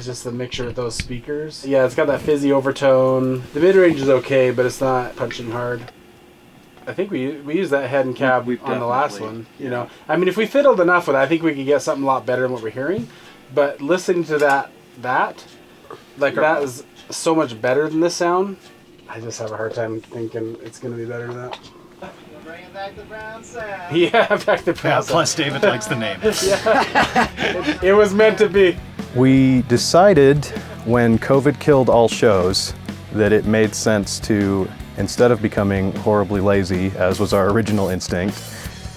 if it's just the mixture with those speakers. Yeah, it's got that fizzy overtone. The mid-range is okay, but it's not punching hard. I think we used that head and cab on the last one. You know, I mean, if we fiddled enough with it, I think we could get something a lot better than what we're hearing. But listening to that is so much better than this sound. I just have a hard time thinking it's going to be better than that. Bringing back the brown sound. Yeah, back the brown sound. Plus, David likes the name. Yeah. It was meant to be. We decided when COVID killed all shows that it made sense to, instead of becoming horribly lazy, as was our original instinct,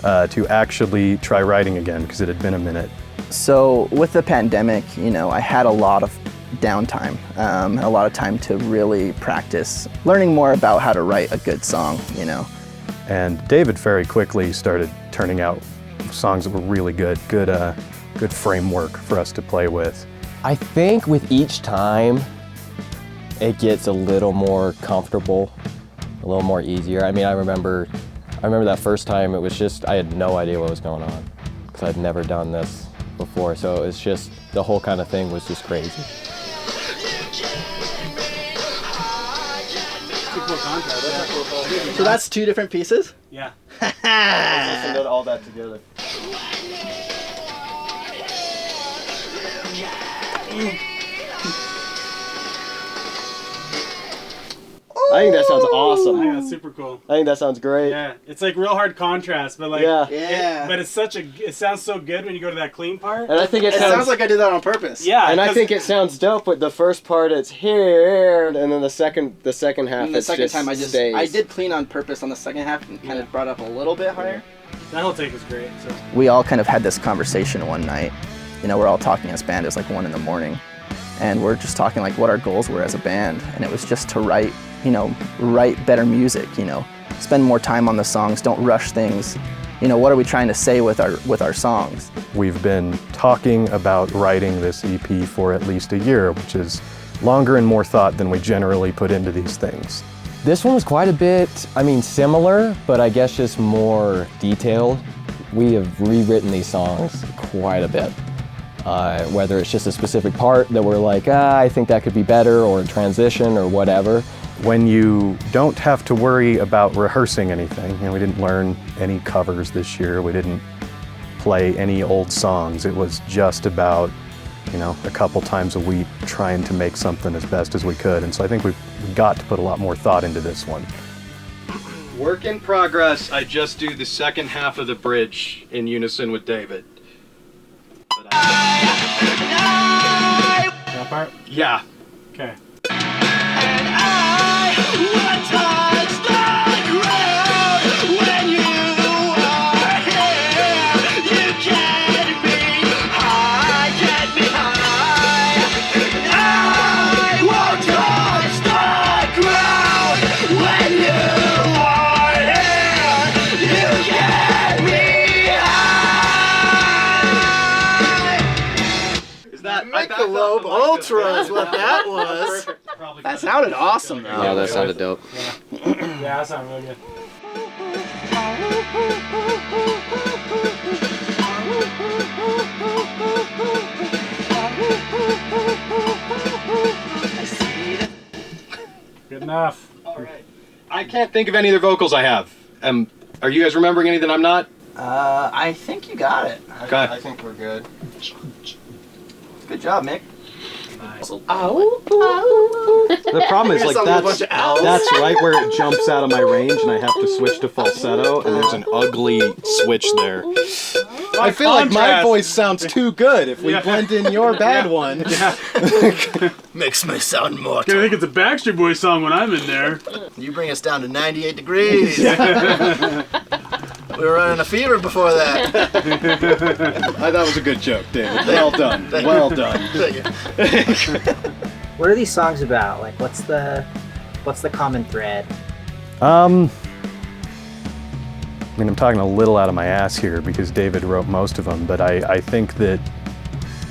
to actually try writing again, because it had been a minute. So with the pandemic, you know, I had a lot of downtime, a lot of time to really practice learning more about how to write a good song, you know. And David very quickly started turning out songs that were really good framework for us to play with. I think with each time, it gets a little more comfortable, a little more easier. I mean, I remember that first time, it was just, I had no idea what was going on, because I'd never done this before, so it's just, the whole kind of thing was just crazy. So that's two different pieces? Yeah. Let's listen to all that together. I think that sounds awesome. I think that's super cool. I think that sounds great. Yeah, it's like real hard contrast, but like, but it's it sounds so good when you go to that clean part. And I think it sounds like I did that on purpose. Yeah, and I think it sounds dope. But the first part, it's here, and then the second half, And the second just time stays. I did clean on purpose on the second half and kind of brought up a little bit higher. That whole take is great. So. We all kind of had this conversation one night. You know, we're all talking as band. It was like 1 a.m. And we're just talking like what our goals were as a band. And it was just to write better music, you know, spend more time on the songs, don't rush things. You know, what are we trying to say with our songs? We've been talking about writing this EP for at least a year, which is longer and more thought than we generally put into these things. This one was quite a bit, similar, but I guess just more detailed. We have rewritten these songs quite a bit. Whether it's just a specific part that we're like, I think that could be better, or a transition, or whatever. When you don't have to worry about rehearsing anything, you know, we didn't learn any covers this year, we didn't play any old songs. It was just about, you know, a couple times a week trying to make something as best as we could. And so I think we got to put a lot more thought into this one. Work in progress. I just do the second half of the bridge in unison with David. That part? Yeah. Okay. Michelob Ultra is what that was. That sounded awesome, though. Yeah, that sounded dope. Yeah, that sounded really good. Good enough. All right. I can't think of any other vocals I have. Are you guys remembering anything I'm not? I think you got it. Okay. I think we're good. Good job, Mick. The problem is, like, that's right where it jumps out of my range, and I have to switch to falsetto, and there's an ugly switch there. I feel like my voice sounds too good if we blend in your bad one. Makes me sound mortal. I think it's a Backstreet Boys song when I'm in there. You bring us down to 98 degrees. We were running a fever before that. I thought it was a good joke, David. Well done. Well done. What are these songs about? Like, what's the common thread? I'm talking a little out of my ass here because David wrote most of them, but I think that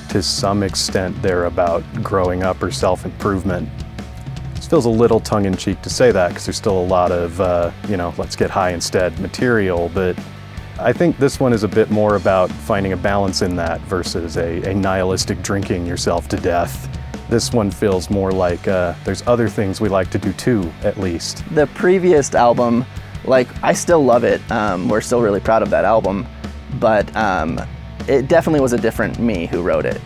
to some extent they're about growing up or self-improvement. It feels a little tongue-in-cheek to say that because there's still a lot of, let's get high instead material, but I think this one is a bit more about finding a balance in that versus a nihilistic drinking yourself to death This one feels more like there's other things we like to do too, at least. The previous album, like, I still love it. We're still really proud of that album, but it definitely was a different me who wrote it.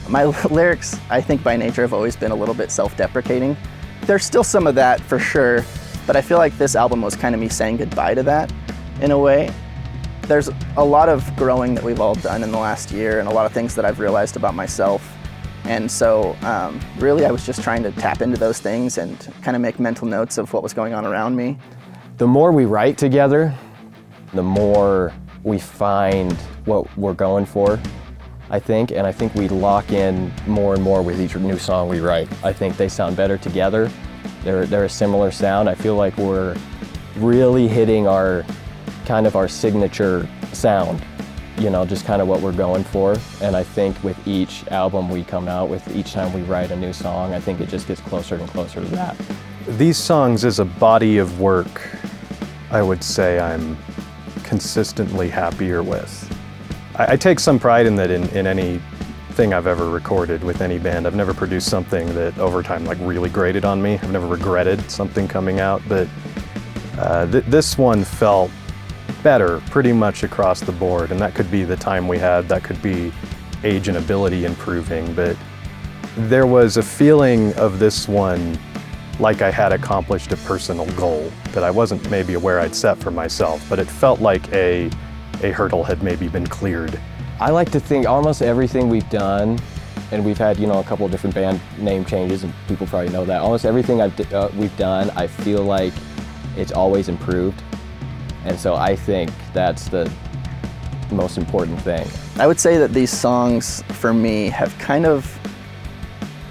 My lyrics, I think by nature, have always been a little bit self-deprecating. There's still some of that for sure, but I feel like this album was kind of me saying goodbye to that in a way. There's a lot of growing that we've all done in the last year and a lot of things that I've realized about myself. And so really I was just trying to tap into those things and kind of make mental notes of what was going on around me. The more we write together, the more we find what we're going for, I think. And I think we lock in more and more with each new song we write. I think they sound better together. They're a similar sound. I feel like we're really hitting our signature sound, you know, just kind of what we're going for. And I think with each album we come out with, each time we write a new song, I think it just gets closer and closer to that. These songs as a body of work, I would say I'm consistently happier with. I take some pride in that in anything I've ever recorded with any band. I've never produced something that over time like really grated on me. I've never regretted something coming out, but this one felt better pretty much across the board, and that could be the time we had, that could be age and ability improving, but there was a feeling of this one like I had accomplished a personal goal that I wasn't maybe aware I'd set for myself, but it felt like a hurdle had maybe been cleared. I like to think almost everything we've done, and we've had, you know, a couple of different band name changes, and people probably know that. Almost everything we've done, I feel like it's always improved. And so I think that's the most important thing. I would say that these songs, for me, have kind of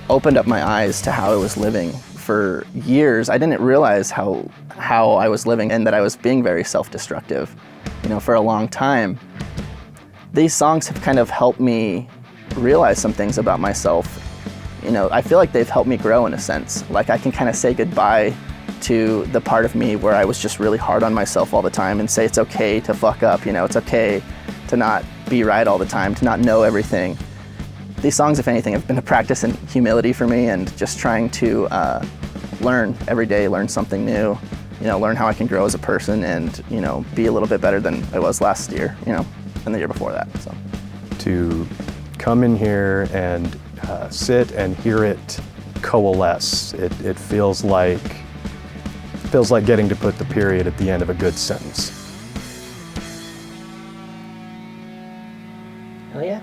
opened up my eyes to how I was living. For years, I didn't realize how I was living and that I was being very self-destructive, you know, for a long time. These songs have kind of helped me realize some things about myself. You know, I feel like they've helped me grow in a sense. Like I can kind of say goodbye to the part of me where I was just really hard on myself all the time and say it's okay to fuck up, you know, it's okay to not be right all the time, to not know everything. These songs, if anything, have been a practice in humility for me and just trying to learn every day, learn something new, you know, learn how I can grow as a person and, you know, be a little bit better than I was last year, you know, and the year before that, so. To come in here and sit and hear it coalesce, it feels like getting to put the period at the end of a good sentence. Hell yeah.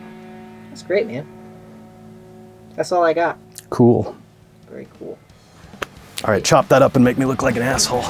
That's great, man. That's all I got. Cool. Very cool. All right, chop that up and make me look like an asshole.